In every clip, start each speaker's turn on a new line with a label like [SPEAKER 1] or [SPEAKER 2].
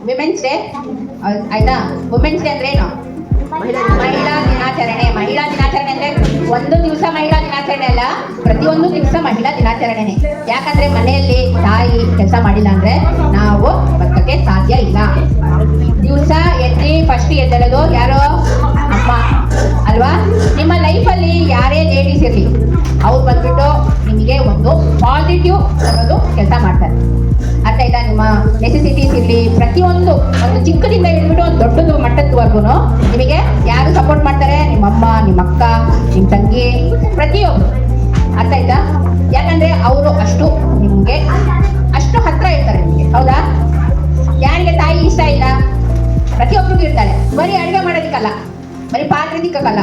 [SPEAKER 1] Women's day ಆಯ್ತಾ. Women's day ಅಂದ್ರೆ ಏನು? ಮಹಿಳಾ ದಿನಾಚರಣೆ. ಮಹಿಳಾ ದಿನಾಚರಣೆ ಅಂದ್ರೆ ಒಂದು ದಿವಸ ಮಹಿಳಾ ದಿನಾಚರಣೆ ಅಲ್ಲ, ಪ್ರತಿಯೊಂದು ದಿವಸ ಮಹಿಳಾ ದಿನಾಚರಣೆನೆ. ಯಾಕಂದ್ರೆ ಮನೆಯಲ್ಲಿ ತಾಯಿ ಕೆಲಸ ಮಾಡಿಲ್ಲ ಅಂದ್ರೆ ನಾವು ಬದುಕಕ್ಕೆ ಸಾಧ್ಯ ಇಲ್ಲ. ದಿವಸ ಫಸ್ಟ್ ಎದ್ದೇಳೋದು ಯಾರು? ಅಮ್ಮ ಅಲ್ವಾ? ನಿಮ್ಮ ಲೈಫಲ್ಲಿ ಯಾರೇ ಲೇಡೀಸ್ ಇರಲಿ, ಅವ್ರು ಬಂದ್ಬಿಟ್ಟು ನಿಮಗೆ ಒಂದು ಪಾಸಿಟಿವ್ ಅನ್ನೋದು ಕೆಲಸ ಮಾಡ್ತಾರೆ. ಅರ್ಥ ಆಯ್ತಾ? ನಿಮ್ಮ ನೆಸೆಸಿಟೀಸ್ ಇರಲಿ, ಪ್ರತಿಯೊಂದು ಒಂದು ಚಿಕ್ಕದಿಂದ ಹಿಡಿದ್ಬಿಟ್ಟು ಒಂದು ದೊಡ್ಡದು ಮಟ್ಟದವರೆಗೂ ನಿಮಗೆ ಯಾರು ಸಪೋರ್ಟ್ ಮಾಡ್ತಾರೆ? ನಿಮ್ಮ ಅಮ್ಮ, ನಿಮ್ಮ ಅಕ್ಕ, ನಿಮ್ಮ ತಂಗಿ, ಪ್ರತಿಯೊಬ್ಬರು. ಅರ್ಥ ಆಯ್ತಾ? ಯಾಕಂದ್ರೆ ಅವರು ಅಷ್ಟು ನಿಮಗೆ ಅಷ್ಟು ಹತ್ರ ಇರ್ತಾರೆ ನಿಮಗೆ. ಹೌದಾ? ಯಾರಿಗೆ ತಾಯಿ ಇಷ್ಟ ಇಲ್ಲ? ಪ್ರತಿಯೊಬ್ಬರಿಗೂ ಇರ್ತಾಳೆ. ಬರೀ ಅಡುಗೆ ಮಾಡೋದಕ್ಕಲ್ಲ, ಬರೀ ಪಾತ್ರೆ ತಿಕ್ಕಲ್ಲ,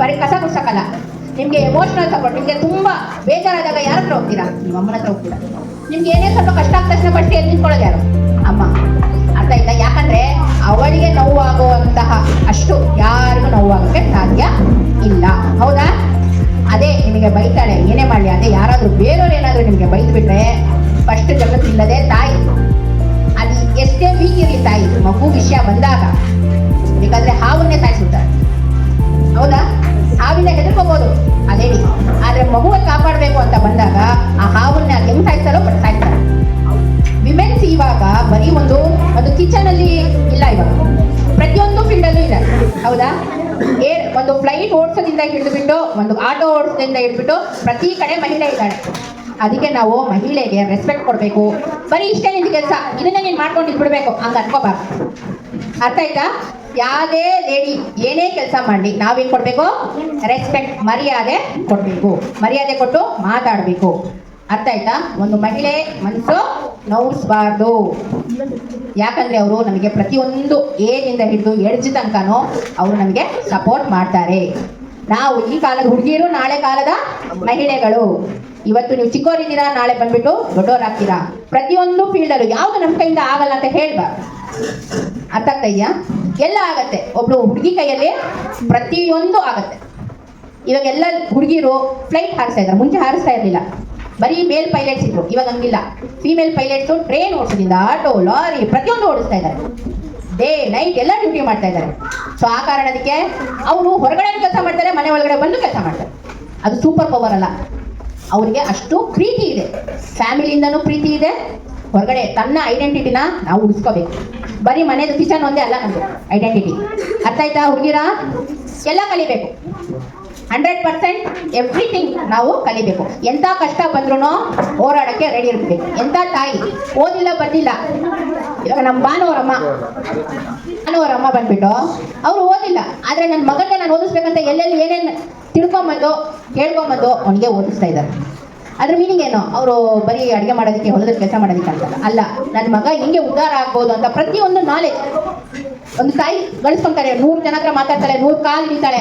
[SPEAKER 1] ಬರೀ ಕಸ ಗುಡ್ಸಕ್ಕಲ್ಲ. ನಿಮ್ಗೆ ಎಮೋಷನಲ್ ಸಪೋರ್ಟ್. ನಿಮ್ಗೆ ತುಂಬಾ ಬೇಜಾರಾದಾಗ ಯಾರ ಹತ್ರ ಹೋಗ್ತೀರಾ? ನಿಮ್ಮ ಅಮ್ಮನ ಹತ್ರ ಹೋಗ್ತೀರಾ. ನಿಮ್ಗೆ ಏನೇ ಸ್ವಲ್ಪ ಕಷ್ಟ ಆದ ತಕ್ಷಣ ಫಸ್ಟ್ ಎದ್ದು ನಿಂತ್ಕೊಳ್ಳೋದು ಯಾರು? ಅಮ್ಮ. ಅರ್ಥ ಆಯ್ತಾ? ಯಾಕಂದ್ರೆ ಅವಳಿಗೆ ನೋವಾಗುವಂತಹ ಅಷ್ಟು ಯಾರಿಗೂ ನೋವಾಗಕ್ಕೆ ಸಾಧ್ಯ ಇಲ್ಲ. ಹೌದಾ? ಅದೇ ನಿಮಗೆ ಬೈತಾಳೆ, ಏನೇ ಮಾಡಲಿ, ಅದೇ ಯಾರಾದ್ರೂ ಬೇರೆಯವ್ರು ಏನಾದ್ರು ನಿಮಗೆ ಬೈದು ಬಿಟ್ರೆ ಫಸ್ಟ್ ಜಗತ್ತಿಲ್ಲದೆ ತಾಯಿ. ಅದು ಎಷ್ಟೇ ವೀಕ್ ಇರಲಿ ತಾಯಿ, ಮಗು ವಿಷಯ ಬಂದಾಗ ಬೇಕಾದ್ರೆ ಹಾವನ್ನೇ ಸಾಯಿಸ್ಬಿಡ್ತಾರೆ. ಹೌದಾ? ಹಾವಿಂದ ಹೆದರ್ಕೋಬಹುದು ಅದೇ, ಆದ್ರೆ ಮಗುವನ್ನು ಕಾಪಾಡಬೇಕು ಅಂತ ಬಂದಾಗ ಆ ಹಾವನ್ನ ಹೆಂಗ್ ಸಾಯ್ತಾರೋ ಬಟ್ ಸಾಯ್ತಾರೆ. ವಿಮೆನ್ಸ್ ಇವಾಗ ಬರೀ ಒಂದು ಕಿಚನ್ ಅಲ್ಲಿ ಇಲ್ಲ, ಇವಾಗ ಪ್ರತಿಯೊಂದು ಫೀಲ್ಡ್ ಅಲ್ಲೂ ಇದೆ. ಹೌದಾ? ಒಂದು ಫ್ಲೈಟ್ ಓಡಿಸೋದ್ರಿಂದ ಹಿಡಿದುಬಿಟ್ಟು, ಒಂದು ಆಟೋ ಓಡಿಸೋದ್ರಿಂದ ಹಿಡಿದ್ಬಿಟ್ಟು ಪ್ರತಿ ಕಡೆ ಮಹಿಳೆ ಇದ್ದಾಳೆ. ಅದಕ್ಕೆ ನಾವು ಮಹಿಳೆಗೆ ರೆಸ್ಪೆಕ್ಟ್ ಕೊಡಬೇಕು. ಬರೀ ಇಷ್ಟೇ ನಿಂದು ಕೆಲಸ, ಇದನ್ನ ನೀನು ಮಾಡ್ಕೊಂಡು ಇದ್ಬಿಡ್ಬೇಕು ಹಂಗ ಅನ್ಕೋಬಾರ್ದು. ಅರ್ಥ ಆಯ್ತಾ? ಯಾವುದೇ ಲೇಡಿ ಏನೇ ಕೆಲಸ ಮಾಡಲಿ ನಾವೇನು ಕೊಡಬೇಕು? ರೆಸ್ಪೆಕ್ಟ್, ಮರ್ಯಾದೆ ಕೊಡಬೇಕು. ಮರ್ಯಾದೆ ಕೊಟ್ಟು ಮಾತಾಡಬೇಕು. ಅರ್ಥ ಆಯ್ತಾ? ಒಂದು ಮಹಿಳೆ ಮನಸ್ಸು ನೋವಿಸಬಾರ್ದು. ಯಾಕಂದ್ರೆ ಅವರು ನಮಗೆ ಪ್ರತಿಯೊಂದು ಏನಿಂದ ಹಿಡಿದು ಎಡ್ಜ್ ತನಕನೂ ಅವರು ನಮಗೆ ಸಪೋರ್ಟ್ ಮಾಡ್ತಾರೆ. ನಾವು ಈ ಕಾಲದ ಹುಡುಗಿಯರು, ನಾಳೆ ಕಾಲದ ಮಹಿಳೆಗಳು. ಇವತ್ತು ನೀವು ಚಿಕ್ಕವರಿದ್ದೀರಾ, ನಾಳೆ ಬಂದ್ಬಿಟ್ಟು ದೊಡ್ಡವರಾಗ್ತೀರಾ. ಪ್ರತಿಯೊಂದು ಫೀಲ್ಡಲ್ಲೂ ಯಾವುದು ನಮ್ಮ ಕೈಯಿಂದ ಆಗಲ್ಲ ಅಂತ ಹೇಳ್ಬಾರ್ದು. ಅರ್ಥ ಆಗ್ತಾ ಇದೆಯಾ? ಎಲ್ಲ ಆಗತ್ತೆ. ಒಬ್ಳು ಹುಡುಗಿ ಕೈಯಲ್ಲಿ ಪ್ರತಿಯೊಂದು ಆಗತ್ತೆ. ಇವಾಗ ಎಲ್ಲ ಹುಡುಗಿರು ಫ್ಲೈಟ್ ಹಾರಿಸ್ತಾ ಇದ್ದಾರೆ. ಮುಂಚೆ ಹಾರಿಸ್ತಾ ಇರಲಿಲ್ಲ, ಬರೀ ಮೇಲ್ ಪೈಲಟ್ಸ್ ಇದ್ರು. ಇವಾಗ ಹಂಗಿಲ್ಲ. ಫೀಮೇಲ್ ಪೈಲಟ್ಸು ಟ್ರೈನ್ ಓಡಿಸೋದ್ರಿಂದ ಆಟೋ, ಲಾರಿ ಪ್ರತಿಯೊಂದು ಓಡಿಸ್ತಾ ಇದ್ದಾರೆ. ಡೇ ನೈಟ್ ಎಲ್ಲ ಡ್ಯೂಟಿ ಮಾಡ್ತಾ ಇದ್ದಾರೆ. ಸೊ ಆ ಕಾರಣದಕ್ಕೆ ಅವರು ಹೊರಗಡೆ ಕೆಲಸ ಮಾಡ್ತಾರೆ, ಮನೆ ಒಳಗಡೆ ಬಂದು ಕೆಲಸ ಮಾಡ್ತಾರೆ. ಅದು ಸೂಪರ್ ಪವರ್ ಅಲ್ಲ. ಅವರಿಗೆ ಅಷ್ಟು ಪ್ರೀತಿ ಇದೆ, ಫ್ಯಾಮಿಲಿಯಿಂದನೂ ಪ್ರೀತಿ ಇದೆ. ಹೊರಗಡೆ ತನ್ನ ಐಡೆಂಟಿಟಿನ ನಾವು ಉಳಿಸ್ಕೋಬೇಕು. ಬರೀ ಮನೆದು ಕಿಚನ್ ಒಂದೇ ಅಲ್ಲ ನಮ್ಮದು ಐಡೆಂಟಿಟಿ. ಅರ್ಥ ಆಯ್ತಾ? ಹುಡುಗಿರ ಎಲ್ಲ ಕಲಿಬೇಕು. 100% ಎವ್ರಿಥಿಂಗ್ ನಾವು ಕಲಿಬೇಕು. ಎಂಥ ಕಷ್ಟ ಬಂದ್ರೂ ಹೋರಾಡಕ್ಕೆ ರೆಡಿ ಇರಬೇಕು. ಎಂಥ ತಾಯಿ ಓದಿಲ್ಲ ಬಂದಿಲ್ಲ. ಇವಾಗ ನಮ್ಮ ಭಾನುವರಮ್ಮ ಬಂದ್ಬಿಟ್ಟು ಅವರು ಓದಿಲ್ಲ, ಆದರೆ ನನ್ನ ಮಗನಿಗೆ ನಾನು ಓದಿಸ್ಬೇಕಂತ ಎಲ್ಲೆಲ್ಲಿ ಏನೇನು ತಿಳ್ಕೊಂಬಂದು ಹೇಳ್ಕೊಂಬಂದು ಅವನಿಗೆ ಓದಿಸ್ತಾ ಇದ್ದಾರೆ. ಅದ್ರ ಮೀನಿಂಗ್ ಏನು? ಅವರು ಬರೀ ಅಡುಗೆ ಮಾಡೋದಕ್ಕೆ, ಹೊಲದಲ್ಲಿ ಕೆಲಸ ಮಾಡೋದಕ್ಕೆ ಅಂತಲ್ಲ. ಅಲ್ಲ, ನನ್ನ ಮಗ ಹಿಂಗೆ ಉದ್ಧಾರ ಆಗ್ಬೋದು ಅಂತ ಪ್ರತಿಯೊಂದು ನಾಲೆಜ್ ಒಂದು ತಾಯಿ ಗಳಿಸ್ಕೊಂತಾರೆ. 100 ಜನ ಹತ್ರ ಮಾತಾಡ್ತಾಳೆ, 100 ಕಾಲು ಹಿಡಿತಾಳೆ.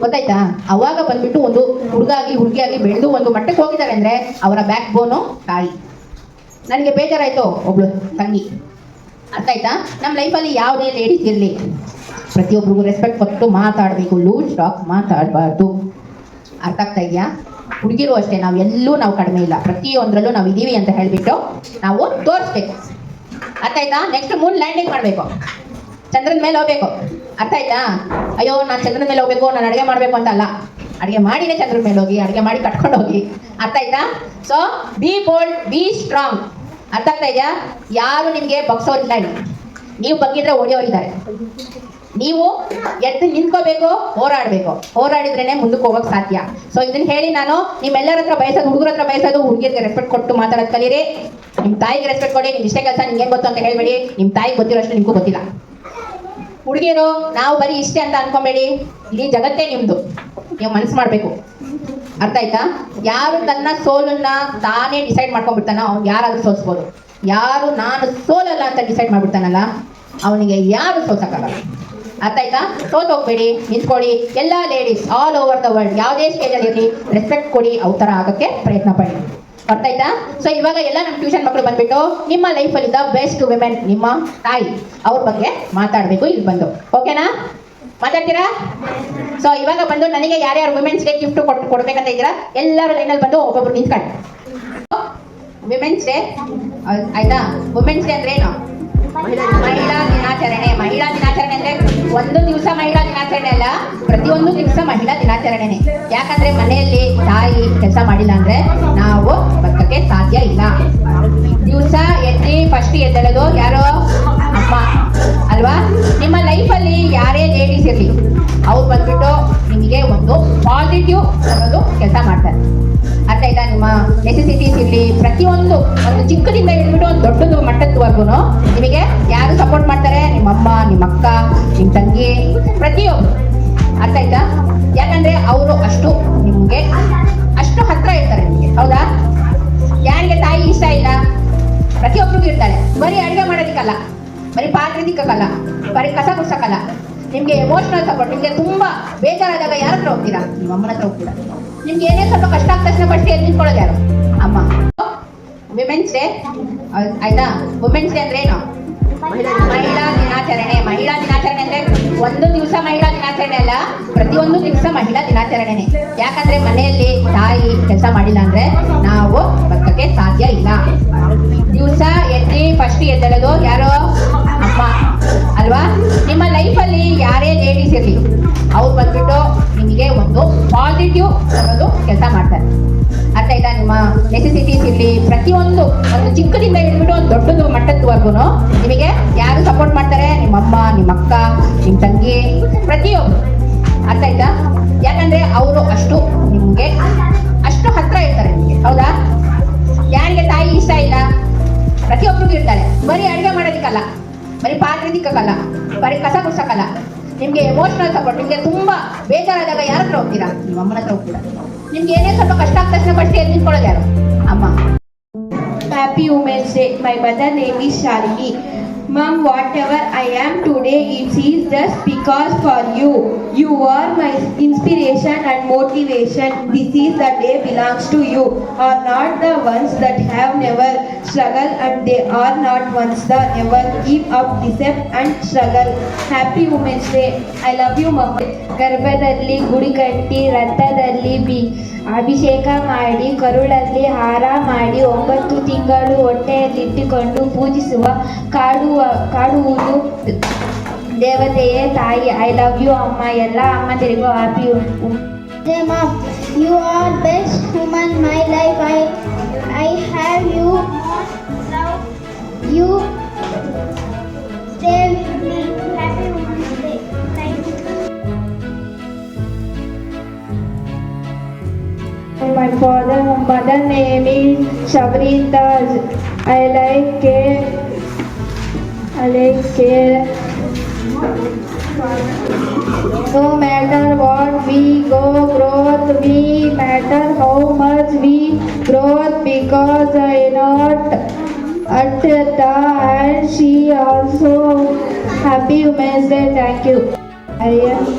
[SPEAKER 1] ಗೊತ್ತಾಯ್ತಾ? ಅವಾಗ ಬಂದ್ಬಿಟ್ಟು ಒಂದು ಹುಡುಗಿ ಆಗಲಿ ಬೆಳೆದು ಒಂದು ಮಟ್ಟಕ್ಕೆ ಹೋಗಿದ್ದಾರೆ ಅಂದ್ರೆ ಅವರ ಬ್ಯಾಕ್ ಬೋನು ತಾಯಿ. ನನಗೆ ಬೇಜಾರಾಯ್ತು, ಒಬ್ಳು ತಂಗಿ. ಅರ್ಥ ಆಯ್ತಾ? ನಮ್ಮ ಲೈಫಲ್ಲಿ ಯಾವುದೇ ಲೇಡೀಸ್ ಇರಲಿ, ಪ್ರತಿಯೊಬ್ಬರಿಗೂ ರೆಸ್ಪೆಕ್ಟ್ ಕೊಟ್ಟು ಮಾತಾಡಬೇಕು. ಲೂಸ್ ಟಾಕ್ ಮಾತಾಡಬಾರ್ದು. ಅರ್ಥ ಆಗ್ತಾ ಇದೆಯಾ? ಹುಡುಗಿರು ಅಷ್ಟೇ, ನಾವು ಕಡಿಮೆ ಇಲ್ಲ. ಪ್ರತಿಯೊಂದರಲ್ಲೂ ನಾವು ಇದೀವಿ ಅಂತ ಹೇಳಿಬಿಟ್ಟು ನಾವು ತೋರಿಸ್ಬೇಕು. ಅರ್ಥ ಆಯ್ತಾ? ನೆಕ್ಸ್ಟ್ ಮೂನ್ ಲ್ಯಾಂಡಿಂಗ್ ಮಾಡಬೇಕು, ಚಂದ್ರನ ಮೇಲೆ ಹೋಗ್ಬೇಕು. ಅರ್ಥ ಆಯ್ತಾ? ಅಯ್ಯೋ ನಾನು ಚಂದ್ರನ ಮೇಲೆ ಹೋಗ್ಬೇಕು, ನಾನು ಅಡುಗೆ ಮಾಡಬೇಕು ಅಂತ ಅಲ್ಲ. ಅಡುಗೆ ಮಾಡಿನೇ ಚಂದ್ರನ ಮೇಲೆ ಹೋಗಿ, ಅಡುಗೆ ಮಾಡಿ ಕಟ್ಕೊಂಡು ಹೋಗಿ. ಅರ್ಥ ಆಯ್ತಾ? So B bold, be strong. ಅರ್ಥ ಆಗ್ತಾ ಇದೆಯಾ? ಯಾರು ನಿಮಗೆ ಬಗ್ಸೋರಿಲ್ಲ. ನೀವು ಬಗ್ಗಿದ್ರೆ ಹೊಡೆಯೋರಿದ್ದಾರೆ. ನೀವು ಎದ್ದು ನಿಂತ್ಕೋಬೇಕು, ಹೋರಾಡಬೇಕು. ಹೋರಾಡಿದ್ರೇನೆ ಮುಂದಕ್ಕೆ ಹೋಗೋಕೆ ಸಾಧ್ಯ. ಸೊ ಇದನ್ನ ಹೇಳಿ ನಾನು ನಿಮ್ಮೆಲ್ಲರ ಹತ್ರ ಬಯಸೋದು, ಹುಡುಗರ ಹತ್ರ ಬಯಸೋದು, ಹುಡುಗಿಯರಿಗೆ ರೆಸ್ಪೆಕ್ಟ್ ಕೊಟ್ಟು ಮಾತಾಡೋದು ಕಲೀರಿ. ನಿಮ್ಮ ತಾಯಿಗೆ ರೆಸ್ಪೆಕ್ಟ್ ಕೊಡಿ. ನಿಮ್ಮ ಇಷ್ಟೇ ಕೆಲಸ ನಿಮ್ಗೆ ಗೊತ್ತು ಅಂತ ಹೇಳ್ಬೇಡಿ. ನಿಮ್ಮ ತಾಯಿಗೆ ಗೊತ್ತಿರೋಷ್ಟು ನಿಮಗೂ ಗೊತ್ತಿಲ್ಲ. ಹುಡುಗಿಯರು ನಾವು ಬರೀ ಇಷ್ಟೇ ಅಂತ ಅನ್ಕೊಂಬೇಡಿ. ಇಡೀ ಜಗತ್ತೇ ನಿಮ್ದು. ನೀವು ಮನಸ್ಸು ಮಾಡಬೇಕು. ಅರ್ಥ ಆಯ್ತಾ? ಯಾರು ತನ್ನ ಸೋಲನ್ನ ತಾನೇ ಡಿಸೈಡ್ ಮಾಡ್ಕೊಂಡ್ಬಿಡ್ತಾನೋ ಅವ್ನು ಯಾರಾದ್ರೂ ಸೋಲ್ಸ್ಬೋದು. ಯಾರು ನಾನು ಸೋಲಲ್ಲ ಅಂತ ಡಿಸೈಡ್ ಮಾಡ್ಬಿಡ್ತಾನಲ್ಲ ಅವನಿಗೆ ಯಾರು ಸೋಲ್ಸಕ್ಕಾಗಲ್ಲ. ಅರ್ಥ ಆಯ್ತಾ? ಸೋತೋಗ್ಬೇಡಿ, ನಿಂತ್ಕೊಳ್ಳಿ. ಎಲ್ಲ ladies all over the world ಯಾವುದೇ ಸ್ಟೇಜಲ್ಲಿ ಇರಲಿ ರೆಸ್ಪೆಕ್ಟ್ ಕೊಡಿ. ಅವು ಥರ ಆಗೋಕ್ಕೆ ಪ್ರಯತ್ನ ಪಡಿ. ಅರ್ಥ ಆಯ್ತಾ? ಸೊ ಇವಾಗ ಎಲ್ಲ ನಮ್ಮ ಟ್ಯೂಷನ್ ಮಕ್ಕಳು ಬಂದ್ಬಿಟ್ಟು ನಿಮ್ಮ ಲೈಫಲ್ಲಿ ದ ಬೆಸ್ಟ್ ವಿಮೆನ್ ನಿಮ್ಮ ತಾಯಿ, ಅವ್ರ ಬಗ್ಗೆ ಮಾತಾಡಬೇಕು ಇಲ್ಲಿ ಬಂದು. ಓಕೆನಾ? ಮಾತಾಡ್ತೀರಾ? ಸೊ ಇವಾಗ ಬಂದು ನನಗೆ ಯಾರ್ಯಾರು ವುಮೆನ್ಸ್ ಡೇ ಗಿಫ್ಟ್ ಕೊಡ್ಬೇಕಂತ ಇದ್ದೀರಾ ಎಲ್ಲರೂ ಲೈನಲ್ಲಿ ಬಂದು ಒಬ್ಬೊಬ್ರು ನಿಂತ್ಕೊಂಡು. ವಿಮೆನ್ಸ್ ಡೇ ಆಯ್ತಾ? ವುಮೆನ್ಸ್ ಡೇ ಅಂದ್ರೆ ಏನು? ಮಹಿಳಾ ದಿನಾಚರಣೆ. ಮಹಿಳಾ ದಿನಾಚರಣೆ ಅಂದ್ರೆ ಒಂದು ದಿವಸ ಮಹಿಳಾ ದಿನಾಚರಣೆ ಅಲ್ಲ, ಪ್ರತಿಯೊಂದು ದಿವಸ ಮಹಿಳಾ ದಿನಾಚರಣೆನೆ. ಯಾಕಂದ್ರೆ ಮನೆಯಲ್ಲಿ ತಾಯಿ ಕೆಲಸ ಮಾಡಿಲ್ಲ ಅಂದ್ರೆ ನಾವು ಬದುಕಕ್ಕೆ ಸಾಧ್ಯ ಇಲ್ಲ. ದಿವಸ ಫಸ್ಟ್ ಎದ್ದೇಳೋದು ಯಾರೋ ಅಮ್ಮ ಅಲ್ವಾ? ನಿಮ್ಮ ಲೈಫಲ್ಲಿ ಯಾರೇ ಲೇಡೀಸ್ ಇರಲಿ, ಅವ್ರು ಬಂದ್ಬಿಟ್ಟು ನಿಮಗೆ ಒಂದು ಪಾಸಿಟಿವ್ ಅನ್ನೋದು ಕೆಲಸ ಮಾಡ್ತಾರೆ. ಅರ್ಥ ಆಯ್ತಾ? ನಿಮ್ಮ ನೆಸೆಸಿಟೀಸ್ ಇರಲಿ, ಪ್ರತಿಯೊಂದು ಒಂದು ಚಿಕ್ಕದಿಂದ ಹಿಡಿದ್ಬಿಟ್ಟು ಒಂದು ದೊಡ್ಡದು ಮಟ್ಟದವರೆಗೂ ನಿಮಗೆ ಯಾರು ಸಪೋರ್ಟ್ ಮಾಡ್ತಾರೆ? ನಿಮ್ಮಮ್ಮ, ನಿಮ್ಮ ಅಕ್ಕ, ನಿಮ್ಮ ತಂಗಿ, ಪ್ರತಿಯೊಬ್ಬರು. ಅರ್ಥ ಆಯ್ತಾ? ಯಾಕಂದ್ರೆ ಅವರು ಅಷ್ಟು ನಿಮಗೆ ಅಷ್ಟು ಹತ್ರ ಇರ್ತಾರೆ ನಿಮಗೆ. ಹೌದಾ? ಯಾರಿಗೆ ತಾಯಿ ಇಷ್ಟ ಇಲ್ಲ? ಪ್ರತಿಯೊಬ್ಬರಿಗೂ ಇರ್ತಾಳೆ. ಬರೀ ಅಡುಗೆ ಮಾಡೋದಕ್ಕಲ್ಲ, ಬರೀ ಪಾತ್ರೆ ತಿಕ್ಕಕ್ಕಲ್ಲ, ಬರೀ ಕಸ ಗುಡ್ಸಕ್ಕಲ್ಲ. ನಿಮ್ಗೆ ಎಮೋಷನಲ್ ಸಪೋರ್ಟ್. ನಿಮ್ಗೆ ತುಂಬಾ ಬೇಜಾರಾದಾಗ ಯಾರ ಹತ್ರ ಹೋಗ್ತೀರಾ? ನಿಮ್ಮ ಅಮ್ಮನ ಹತ್ರ ಹೋಗ್ತೀರಾ. ನಿಮ್ಗೆ ಏನೇ ಸ್ವಲ್ಪ ಕಷ್ಟ ಆದ ತಕ್ಷಣ ಫಸ್ಟ್ ಎದ್ದು ನಿಂತ್ಕೊಳ್ಳೋದು ಯಾರು? ಅಮ್ಮ. ವಿಮೆನ್ಸ್ ಡೇ ಆಯ್ತಾ? ವುಮೆನ್ಸ್ ಡೇ ಅಂದ್ರೆ ಏನು? ಮಹಿಳಾ ದಿನಾಚರಣೆ. ಮಹಿಳಾ ದಿನಾಚರಣೆ ಅಂದ್ರೆ ಒಂದು ದಿವಸ ಮಹಿಳಾ ದಿನಾಚರಣೆ ಅಲ್ಲ, ಪ್ರತಿಯೊಂದು ದಿವಸ ಮಹಿಳಾ ದಿನಾಚರಣೆನೆ. ಯಾಕಂದ್ರೆ ಮನೆಯಲ್ಲಿ ತಾಯಿ ಕೆಲಸ ಮಾಡಿಲ್ಲ ಅಂದ್ರೆ ನಾವು ಬದುಕಕ್ಕೆ ಸಾಧ್ಯ ಇಲ್ಲ. ದಿವಸ ಫಸ್ಟ್ ಎದ್ದೇಳೋದು ಯಾರೋ ಅಮ್ಮ ಅಲ್ವಾ? ನಿಮ್ಮ ಲೈಫಲ್ಲಿ ಯಾರೇ ಲೇಡೀಸ್ ಇರಲಿ, ಅವ್ರು ಬಂದ್ಬಿಟ್ಟು ನಿಮಗೆ ಒಂದು ಪಾಸಿಟಿವ್ ಅನ್ನೋದು ಕೆಲಸ ಮಾಡ್ತಾರೆ. ಅರ್ಥ ಆಯ್ತಾ? ನಿಮ್ಮ ನೆಸೆಸಿಟೀಸ್ ಇರಲಿ, ಪ್ರತಿಯೊಂದು ಒಂದು ಚಿಕ್ಕದಿಂದ ಹಿಡಿದ್ಬಿಟ್ಟು ಒಂದು ದೊಡ್ಡದು ಮಟ್ಟದವರೆಗೂ ನಿಮಗೆ ಯಾರು ಸಪೋರ್ಟ್ ಮಾಡ್ತಾರೆ? ನಿಮ್ಮಮ್ಮ, ನಿಮ್ಮ ಅಕ್ಕ, ನಿಮ್ಮ ತಂಗಿ, ಪ್ರತಿಯೊಬ್ಬರು. ಅರ್ಥ ಆಯ್ತಾ? ಯಾಕಂದ್ರೆ ಅವರು ಅಷ್ಟು ನಿಮಗೆ ಅಷ್ಟು ಹತ್ರ ಇರ್ತಾರೆ ನಿಮಗೆ. ಹೌದಾ? ಯಾರಿಗೆ ತಾಯಿ ಇಷ್ಟ ಇಲ್ಲ? ಪ್ರತಿಯೊಬ್ಬರಿಗೂ ಇರ್ತಾಳೆ. ಬರೀ ಅಡುಗೆ ಮಾಡೋದಕ್ಕಲ್ಲ, ಬರೀ ಪಾತ್ರೆ ತಿಕ್ಕಕ್ಕಲ್ಲ, ಬರೀ ಕಸ ಗುಡ್ಸಕ್ಕಲ್ಲ. ನಿಮ್ಗೆ ಎಮೋಷನಲ್ ಸಪೋರ್ಟ್. ನಿಮ್ಗೆ ತುಂಬಾ ಬೇಜಾರಾದಾಗ ಯಾರ ಹತ್ರ ಹೋಗ್ತೀರಾ? ನಿಮ್ಮ ಅಮ್ಮನ ಹತ್ರ ಹೋಗ್ತೀರಾ. ನಿಮ್ಗೆ ಏನೇ ಸ್ವಲ್ಪ ಕಷ್ಟ ಆದ ತಕ್ಷಣ ಫಸ್ಟ್ ಎದ್ದು ನಿಂತ್ಕೊಳ್ಳೋದು ಯಾರು? ಅಮ್ಮ.
[SPEAKER 2] Happy Women's Day. My mother name is Shalini. Mom, whatever I am today, it is just because for you. You are my inspiration and motivation. This is the day belongs to you. Are not the ones that have never struggled, and they are not ones that ever give up, decept and struggle. Happy Women's Day. I love you, Mom. ಗರ್ಭದಲ್ಲಿ ಗುಡಿ ಕಟ್ಟಿ, ರಥದಲ್ಲಿ ಅಭಿಷೇಕ ಮಾಡಿ, ಕರುಳಲ್ಲಿ ಹಾರ ಮಾಡಿ, 9 ತಿಂಗಳು ಹೊಟ್ಟೆಯಲ್ಲಿಟ್ಟುಕೊಂಡು ಪೂಜಿಸುವ ಕಾಡುವುದು ದೇವತೆಯೇ ತಾಯಿ. ಐ ಲವ್ ಯು ಅಮ್ಮ. ಎಲ್ಲ ಅಮ್ಮಂದಿರಿಗೂ happy.
[SPEAKER 3] Hey mom, you are best woman my life. I have you. You stay with me. Happy Women's Day. Thank you.
[SPEAKER 2] My mother name is Shabrita. I like it. No matter what we go growth, we matter how much we growth, because I not at the and she also. Happy Women's Day. Thank you. I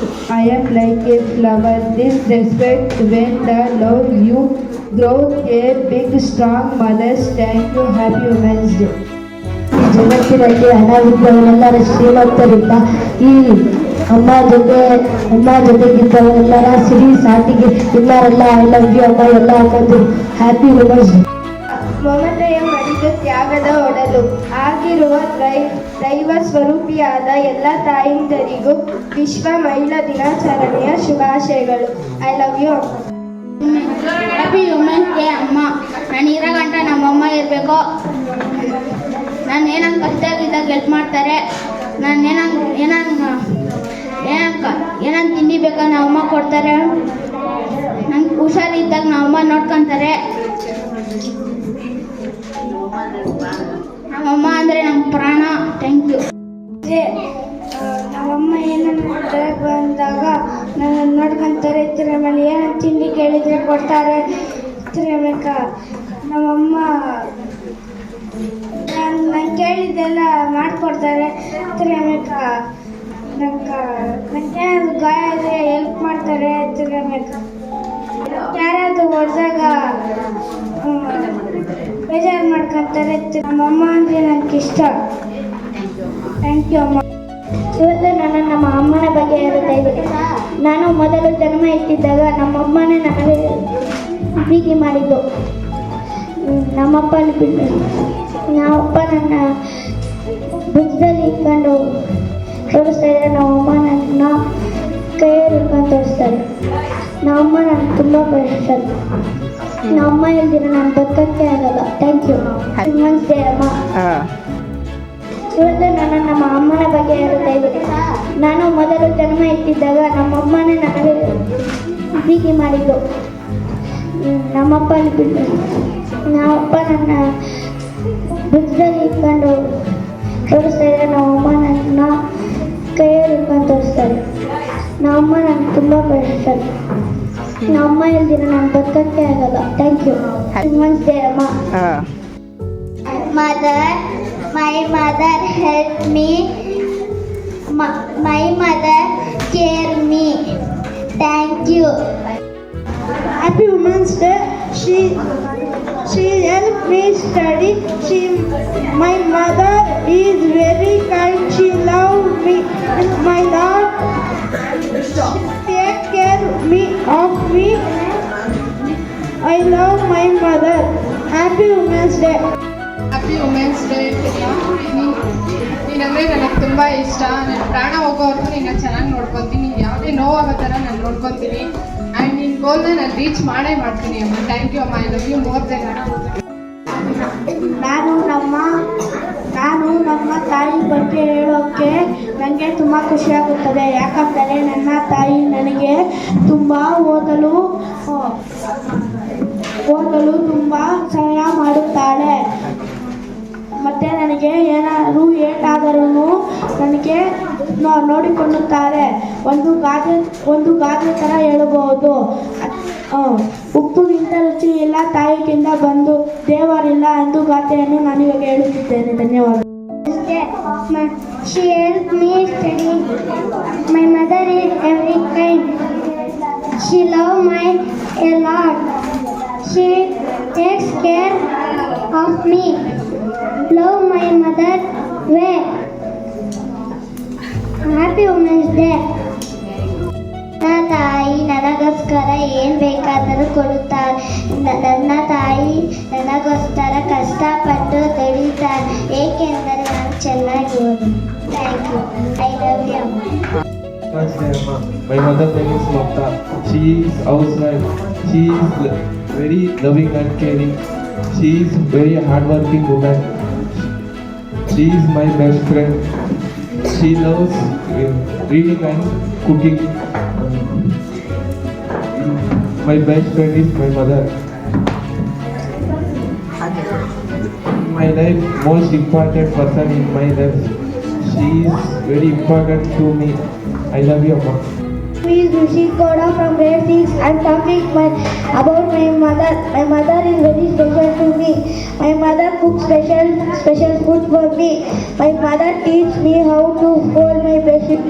[SPEAKER 2] am like a flower. This respect when the love you grow a big strong mothers. Thank you. Happy Women's Day.
[SPEAKER 4] ಜಗತ್ತಿನಲ್ಲಿ ಹಣವಿದ್ದವರೆಲ್ಲರ ಶ್ರೀಮಂತರಿಲ್ಲ. ಈ ಅಮ್ಮ ಜೊತೆಗಿದ್ದವರೆಲ್ಲರ ಸಿರಿ ಸಾಟಿಗೆ ಇನ್ನಾರೆಲ್ಲ I love you ಅಮ್ಮ. ಎಲ್ಲ ಅಮ್ಮಂದು happy women's day.
[SPEAKER 2] ಮಮತೆಯ ಮಡಿದು ತ್ಯಾಗದ ಒಡಲು ಆಗಿರುವ ದೈವ ಸ್ವರೂಪಿಯಾದ ಎಲ್ಲ ತಾಯಿಂದರಿಗೂ ವಿಶ್ವ ಮಹಿಳಾ ದಿನಾಚರಣೆಯ ಶುಭಾಶಯಗಳು. I love you.
[SPEAKER 3] Happy women's day ಅಮ್ಮ. ನಾನು ಇರೋ ಗಂಟ ನಮ್ಮಮ್ಮ ಇರಬೇಕು. ನಾನು ಏನಂಗೆ ಕಷ್ಟ ಇದ್ದಾಗ ಹೆಲ್ಪ್ ಮಾಡ್ತಾರೆ. ನಾನು ಏನಂಗೆ ತಿಂಡಿ ಬೇಕಾ ನಮ್ಮಮ್ಮ ಕೊಡ್ತಾರೆ. ನಂಗೆ ಹುಷಾರಿದ್ದಾಗ ನಮ್ಮಮ್ಮ ನೋಡ್ಕೊತಾರೆ. ನಮ್ಮಮ್ಮ ಅಂದರೆ ನಮ್ಮ ಪ್ರಾಣ. Thank you.
[SPEAKER 2] ನಮ್ಮಮ್ಮ ಏನನ್ನ ಬಂದಾಗ ನನ್ನ ನೋಡ್ಕೊಂತಾರೆ. ಆಮೇಲೆ ಏನಂತ ತಿಂಡಿ ಕೇಳಿದರೆ ಕೊಡ್ತಾರೆ. ನಮ್ಮಮ್ಮ ನಾನು ಕೇಳಿದ್ದೆಲ್ಲ ಮಾಡಿಕೊಡ್ತಾರೆ. ನಂಗೇನಾದ್ರು ಗಾಯ ಆದರೆ ಹೆಲ್ಪ್ ಮಾಡ್ತಾರೆ. ಯಾರಾದರೂ ಹೊಡೆದಾಗ ಬೇಜಾರು ಮಾಡ್ಕೊತಾರೆ. ನಮ್ಮಮ್ಮ ಅಂದರೆ ನನಗೆ ಇಷ್ಟ. ಥ್ಯಾಂಕ್ ಯು ಅಮ್ಮ.
[SPEAKER 3] ಇವತ್ತು ನಾನು ನಮ್ಮ ಅಮ್ಮನ ಬಗ್ಗೆ ಹೇಳ್ತಾ ಇದ್ದೀನಿ. ನಾನು ಮೊದಲು ಜನ್ಮ ಇಟ್ಟಿದ್ದಾಗ ನಮ್ಮಮ್ಮನೇ ನನಗೆ ಪ್ರೀತಿ ಮಾಡಿದ್ದು. ನಮ್ಮಪ್ಪ ನನ್ನ
[SPEAKER 5] ಭುಜದಲ್ಲಿ ಇಟ್ಕೊಂಡು ತೋರಿಸ್ತಾ ಇದ್ದಾರೆ. ನಮ್ಮಮ್ಮ ನನ್ನ ಕೈಯಲ್ಲಿ ಇಟ್ಕೊಂಡು ತೋರಿಸ್ತಾರೆ. ನಮ್ಮಮ್ಮ ನನಗೆ ತುಂಬ ಸ್ಪೆಷಲ್. ನಮ್ಮಮ್ಮ ಇಲ್ದಿರ ನಾನು ಬದುಕಕ್ಕೆ ಆಗಲ್ಲ. Thank you. ವುಮೆನ್ಸ್ ಡೇ ಅಮ್ಮ. ಇವತ್ತು ನಾನು ನಮ್ಮ ಅಮ್ಮನ ಬಗ್ಗೆ ಹೇಳ್ತಾ ಇದ್ದೀನಿ. ನಾನು ಮೊದಲು ಜನ್ಮ ಇಟ್ಟಿದ್ದಾಗ ನಮ್ಮಮ್ಮನೇ ನನಗೆ ಹೀಗೆ ಮಾಡಿದ್ದು. ನಮ್ಮಪ್ಪ ಬಿಟ್ಟು ನಮ್ಮಪ್ಪ ನನ್ನ ಭುಜದಲ್ಲಿ ಇಟ್ಕೊಂಡು ತೋರಿಸ್ತಾ ಇದ್ದಾರೆ. ನಮ್ಮಮ್ಮ ನನ್ನ ಕೈಯಲ್ಲಿ ಇಟ್ಕೊಂಡು ತೋರಿಸ್ತಾರೆ. ನಮ್ಮಮ್ಮ ನನಗೆ ತುಂಬ ಸ್ಪೆಷಲ್. ನಮ್ಮಮ್ಮ ಇಲ್ದಿರ ನಾನು ಬದುಕಕ್ಕೆ ಆಗಲ್ಲ. Thank you. ವುಮೆನ್ಸ್ ಡೇ ಅಮ್ಮ. My mother helped me. My mother cared me. Thank you. Happy Women's Day. She helped me study. My mother is very kind. She loved me. My dad take care of me. I love my mother. Happy Women's Day.
[SPEAKER 6] Happy women's day. ನೀನಂದರೆ ನನಗೆ ತುಂಬ ಇಷ್ಟ. ನನ್ನ ಪ್ರಾಣ ಹೋಗೋವರೆಗೂ ನಿನ್ನ ಚೆನ್ನಾಗಿ ನೋಡ್ಕೊತೀನಿ. ನಿಂಗೆ ಯಾವುದೇ ನೋವಾಗೋ ಥರ ನಾನು ನೋಡ್ಕೊತೀನಿ. ಆ್ಯಂಡ್ ನಿನ್ನ ಗೋಲ್ನ ನಾನು ರೀಚ್ ಮಾಡ್ತೀನಿ ಅಮ್ಮ. ಥ್ಯಾಂಕ್ ಯು ಅಮ್ಮ. I love you more than.
[SPEAKER 5] ನಾನು ನಮ್ಮ ತಾಯಿ ಬಗ್ಗೆ ಹೇಳೋಕ್ಕೆ ನನಗೆ ತುಂಬ ಖುಷಿಯಾಗುತ್ತದೆ. ಯಾಕಂದರೆ ನನ್ನ ತಾಯಿ ನನಗೆ ತುಂಬ ಓದಲು ತುಂಬ ಸಹಾಯ ಮಾಡುತ್ತಾಳೆ. ಮತ್ತು ನನಗೆ ಏನಾದರೂ ಏಟಾದರೂ ನನಗೆ ನೋಡಿಕೊಳ್ಳುತ್ತಾರೆ. ಒಂದು ಗಾದೆ ಥರ ಹೇಳಬಹುದು. ಉಪ್ಪುಗಿಂತ ರುಚಿ ಇಲ್ಲ, ತಾಯಿಗಿಂತ ಬಂದು ದೇವರಿಲ್ಲ ಎಂದು ಗಾದೆಯನ್ನು ನಾನು ಇವಾಗ ಹೇಳುತ್ತಿದ್ದೇನೆ. ಧನ್ಯವಾದ. She helped me study. My mother is very kind. She loves me a lot. She takes care of me. Love my mother way. Happy Women's Day. ನನ್ನ ತಾಯಿ ನನಗೋಸ್ಕರ ಏನು ಬೇಕಾದರೂ ಕೊಡುತ್ತಾರೆ. ನನ್ನ ತಾಯಿ ನನಗೋಸ್ಕರ ಕಷ್ಟಪಟ್ಟು ದುಡಿತಾರೆ, ಏಕೆಂದರೆ ನಾನು ಚೆನ್ನಾಗಿ ಓದಿ. Thank you. I love you.
[SPEAKER 7] My mother name is Mamta. She is housewife. She is very loving and caring. She is very hardworking woman. She is my best friend. She loves reading and cooking. My best friend is my mother. My life most important person in my life. She is very important to me. I love you, Amma.
[SPEAKER 5] Please, Rishi Koda from grade 6. I'm talking about my mother. My mother is very special to me. My mother cooks special food for me. My mother teaches me how to fold my bedsheet.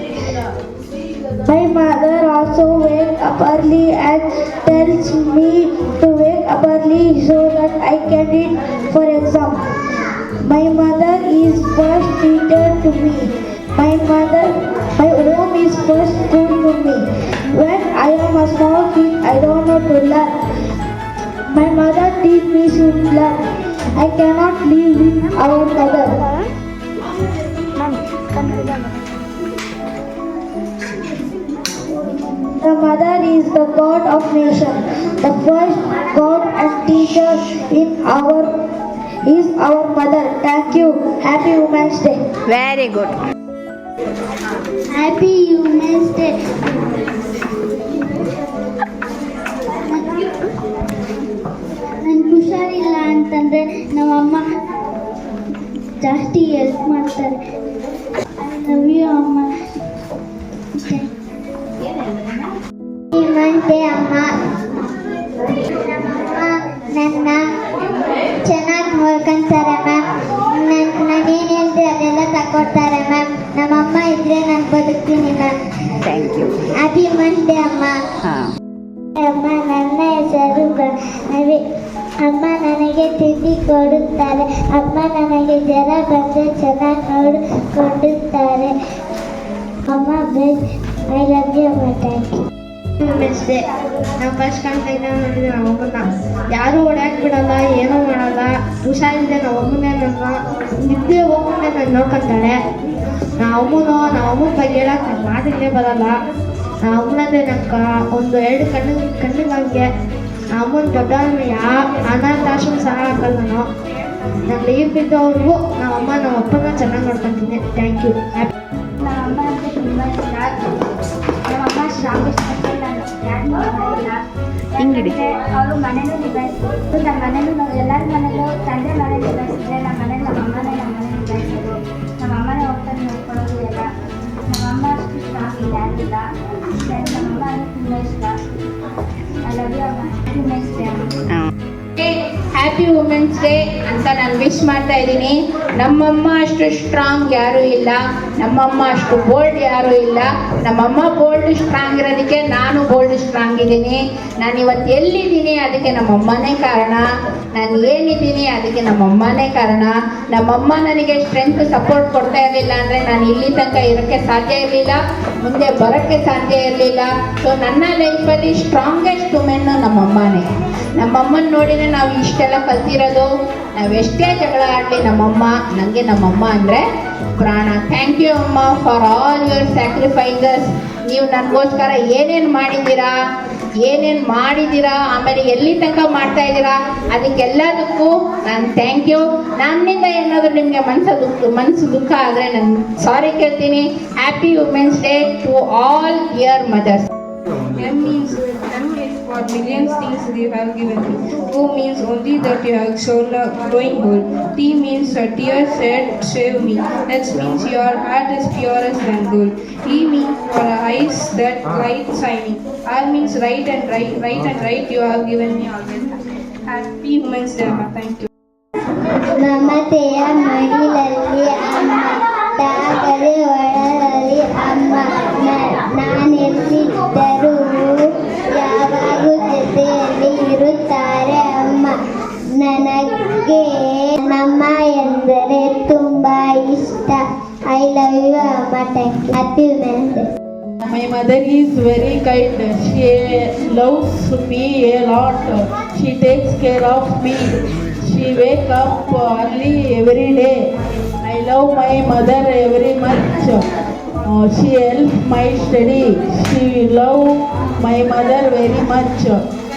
[SPEAKER 5] My mother also wakes up early and tells me to wake up early so that I can read for exam. My mother is first teacher to me. My home is first school to me. When I am a small kid, I don't know to learn. My mother teach me to learn. I cannot live without our mother. The mother is the God of nation. The first God and teacher is our mother. Thank you. Happy Women's Day.
[SPEAKER 1] Very good.
[SPEAKER 5] Happy Women's Day. ನನ್ಗೆ ಹುಷಾರಿಲ್ಲ ಅಂತಂದರೆ ನಮ್ಮಮ್ಮ ಜಾಸ್ತಿ help ಮಾಡ್ತಾರೆ. I love you ಅಮ್ಮ. Women's day ಅಮ್ಮ. ನನ್ನ ಚೆನ್ನಾಗಿ ನೋಡ್ಕೊಂತಾರೆ ಮ್ಯಾಮ್. ನಾನೇನು ಹೇಳಿದೆ ಅದೆಲ್ಲ ತಗೊಡ್ತಾರೆ ಮ್ಯಾಮ್. ನಮ್ಮಮ್ಮ ಇದ್ರೆ ನಾನು ಬದುಕ್ತೀನಿ ma'am.
[SPEAKER 1] Thank you.
[SPEAKER 5] Happy women's day ಅಮ್ಮ. ಅಮ್ಮ, ನನ್ನ ಹೆಸರು ರವಿ. ಅಮ್ಮ ನನಗೆ ತಿಂಡಿ ಕೊಡುತ್ತಾರೆ. ಅಮ್ಮ ನನಗೆ ಜ್ವರ ಬಂದರೆ ಚೆನ್ನಾಗಿ ನೋಡಿಕೊಳ್ಳುತ್ತಾರೆ. ಅಮ್ಮ ಬೆಸ್ಟ್. ಐ ಲವ್ ಯು ಅಮ್ಮ. Thank you. Women's day. ನಾವು ಫಸ್ಟ್ ಕಾಣ್ತಾ ಇದ್ದೇವೆ ನೋಡಿದ್ರೆ ನಮ್ಮ ಅಮ್ಮನ ಯಾರೂ ಓಡಾಕ್ ಬಿಡಲ್ಲ, ಏನೂ ಮಾಡಲ್ಲ. ಹುಷಾರಿದ್ದೆ ನಮ್ಮ ಅಮ್ಮನೇ ನನ್ನ ನಿದ್ದೆ ಹೋಗ್ಬಿಟ್ಟೆ ನಾನು ನೋಡ್ಕೊಂತಾಳೆ. ನಮ್ಮ ಬಗ್ಗೆ ಹೇಳಕ್ಕೆ ನನ್ನ ಮಾತಿಗೆ ಬರಲ್ಲ. ನಮ್ಮ ಅಮ್ಮನಂದ್ರೆ ನಂಗೆ ಒಂದು 2 ಕಣ್ಣಿಗೆ ಹಂಗೆ. ನಮ್ಮ ಅಮ್ಮನ ದೊಡ್ಡವ್ರನ್ನ ಯಾವ ಅನಾಥಾಶ್ರಮ ಸಹ ಹಾಕಲ್ಲ ನಾನು. ನನ್ನ ಲೀವ್ ಬಿದ್ದವ್ರಿಗೂ ನಮ್ಮ ಅಪ್ಪನ ಚೆನ್ನಾಗಿ ನೋಡ್ಕೊತೀನಿ. Thank you.
[SPEAKER 3] ನಮ್ಮ ಅಮ್ಮ ಅಂದರೆ ತುಂಬ ಇಷ್ಟ. ನಮ್ಮ ಅಮ್ಮ ಸ್ಟ್ರಾಂಗೆಸ್ಟ್ ಪರ್ಸನ್. ನಾನು ಯಾಕಂದರೆ ಅವರು ಮನೇಲೂ ನಿಭಾಯಿಸ್ಬೋದು. ನಮ್ಮ ಮನೇಲೂ ಎಲ್ಲರ ಮನೇಲೂ ತಂದೆ ಮನೇಲಿ ನಿಭಾಯಿಸಿದ್ರೆ ನಮ್ಮ ಮನೇಲಿ ನಮ್ಮ ಅಮ್ಮನೇ ನಿಭಾಯಿಸೋದು. ನಮ್ಮ ಅಮ್ಮನೇ ಹೋಗ್ತಾರೆ ನೋಡ್ಕೊಳ್ಳೋದು ಎಲ್ಲ. ನಮ್ಮ ಅಮ್ಮ ಅಷ್ಟು ಸ್ಟ್ರಾಂಗ್ ಇಲ್ಲ ಯಾರಿಲ್ಲ. ನಮ್ಮ ಅಮ್ಮ ಅಂದರೆ ತುಂಬ ಇಷ್ಟ. ಐ ಲವ್ ಯು ಅಮ್ಮ. ವುಮೆನ್ಸ್ ಡೇ ಅಮ್ಮ.
[SPEAKER 1] ಹ್ಯಾಪಿ ವುಮೆನ್ಸ್ ಡೇ ಅಂತ ನಾನು ವಿಶ್ ಮಾಡ್ತಾ ಇದ್ದೀನಿ. ನಮ್ಮಮ್ಮ ಅಷ್ಟು ಸ್ಟ್ರಾಂಗ್ ಯಾರೂ ಇಲ್ಲ, ನಮ್ಮಮ್ಮ ಅಷ್ಟು ಬೋಲ್ಡ್ ಯಾರೂ ಇಲ್ಲ. ನಮ್ಮಮ್ಮ ಬೋಲ್ಡ್ ಸ್ಟ್ರಾಂಗ್ ಇರೋದಕ್ಕೆ ನಾನು ಬೋಲ್ಡ್ ಸ್ಟ್ರಾಂಗ್ ಇದ್ದೀನಿ. ನಾನು ಇವತ್ತು ಎಲ್ಲಿದ್ದೀನಿ ಅದಕ್ಕೆ ನಮ್ಮಮ್ಮನೇ ಕಾರಣ. ನಾನು ಏನಿದ್ದೀನಿ ಅದಕ್ಕೆ ನಮ್ಮಮ್ಮನೇ ಕಾರಣ. ನಮ್ಮಮ್ಮ ನನಗೆ ಸ್ಟ್ರೆಂತ್ ಸಪೋರ್ಟ್ ಕೊಡ್ತಾ ಇರಲಿಲ್ಲ ಅಂದರೆ ನಾನು ಇಲ್ಲಿ ತನಕ ಇರೋಕ್ಕೆ ಸಾಧ್ಯ ಇರಲಿಲ್ಲ, ಮುಂದೆ ಬರೋಕ್ಕೆ ಸಾಧ್ಯ ಇರಲಿಲ್ಲ. ಸೊ ನನ್ನ ಲೈಫಲ್ಲಿ ಸ್ಟ್ರಾಂಗೆಸ್ಟ್ ವುಮೆನ್ನು ನಮ್ಮಮ್ಮನೇ. ನಮ್ಮಮ್ಮನ ನೋಡಿನೇ ನಾವು ಇಷ್ಟೆಲ್ಲ ಕಲ್ತಿರೋದು. ನಾವು ಎಷ್ಟೇ ಜಗಳ ಆಡಲಿ ನಮ್ಮಮ್ಮ, ನನಗೆ ನಮ್ಮಮ್ಮ ಅಂದರೆ ಪ್ರಾಣ. ಥ್ಯಾಂಕ್ ಯು ಅಮ್ಮ ಫಾರ್ ಆಲ್ ಯುವರ್ ಸ್ಯಾಕ್ರಿಫೈಸಸ್. ನೀವು ನನಗೋಸ್ಕರ ಏನೇನು ಮಾಡಿದ್ದೀರಾ, ಆಮೇಲೆ ಎಲ್ಲಿ ತನಕ ಮಾಡ್ತಾ ಇದ್ದೀರಾ, ಅದಕ್ಕೆಲ್ಲದಕ್ಕೂ ನಾನು ಥ್ಯಾಂಕ್ ಯು. ನನ್ನಿಂದ ಏನಾದರೂ ನಿಮಗೆ ಮನಸ್ಸು ದುಃಖ ಆದರೆ ನಾನು ಸಾರಿ ಕೇಳ್ತೀನಿ. Happy women's day to all your mothers.
[SPEAKER 2] M means for millions things you have given me. O means only that you have shown a growing gold. T means a tear said save me. H means your heart is purest than gold. E means for eyes that light shining. R means right and right you have given me always. Happy Women's Day. Thank you.
[SPEAKER 5] ಮಮತೆಯ ಮಡಿಲಲ್ಲಿ ಅಮ್ಮ, ತಾಗದೆ ಒಳಲಲ್ಲಿ ಅಮ್ಮ, ನಾನೆಲ್ಲಿದ್ದರೂ ಯಾವಾಗೂ ಜೊತೆಯಲ್ಲಿ ಇರುತ್ತಾರೆ ಅಮ್ಮ. ನನಗೆ ನಮ್ಮ ಎಂದರೆ ತುಂಬ ಇಷ್ಟ. ಐ ಲವ್ ಯು ಅಮ್ಮ. Thank you. Happy women's day.
[SPEAKER 8] My mother is very kind. She loves me a lot. She takes care of me. She wakes up early every day. I love my mother very much. She helps my study. She loves my mother very much.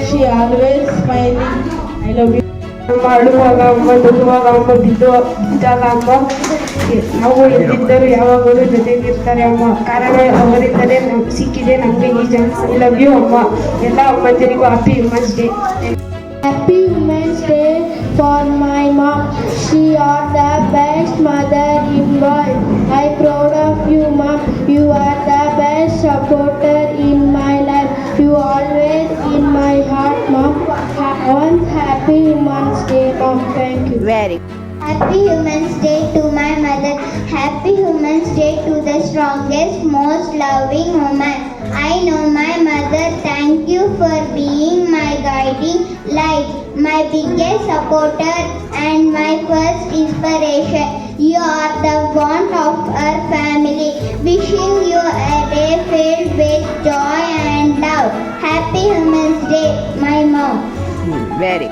[SPEAKER 8] She always smiling. I love you.
[SPEAKER 2] ಅಮ್ಮ ಅಳುವಾಗ ಅಮ್ಮ, ನಗುವಾಗ ಅಮ್ಮ, ಬಿದ್ದಾಗ ಅಮ್ಮ, ನಾವು ಎಲ್ಲಿದ್ದರೂ ಯಾವಾಗಲೂ ಜೊತೆಗಿರ್ತಾರೆ ಅಮ್ಮ. ಕಾರಣ ಅವರಿಂದಲೇ ಸಿಕ್ಕಿದೆ ನಮಗೆ ಈ ಚಾನ್ಸ್. ಐ ಲವ್ ಯು ಅಮ್ಮ. ಎಲ್ಲ ಅಮ್ಮಂದಿರಿಗೂ happy women's day.
[SPEAKER 5] Happy Women's Day for my mom. She are the best mother in world. I proud of you, mom. You are the best supporter in my life. You always in my heart, mom. Once happy Women's Day, mom. Thank you.
[SPEAKER 1] Very
[SPEAKER 3] Happy Women's Day to my mother. Happy Women's Day to the strongest, most loving woman. I know my mother. Thank you for being my guiding light, my biggest supporter and my first inspiration. You are the want of our family. Wishing you a day filled with joy and love. Happy Women's Day, my mom.
[SPEAKER 1] very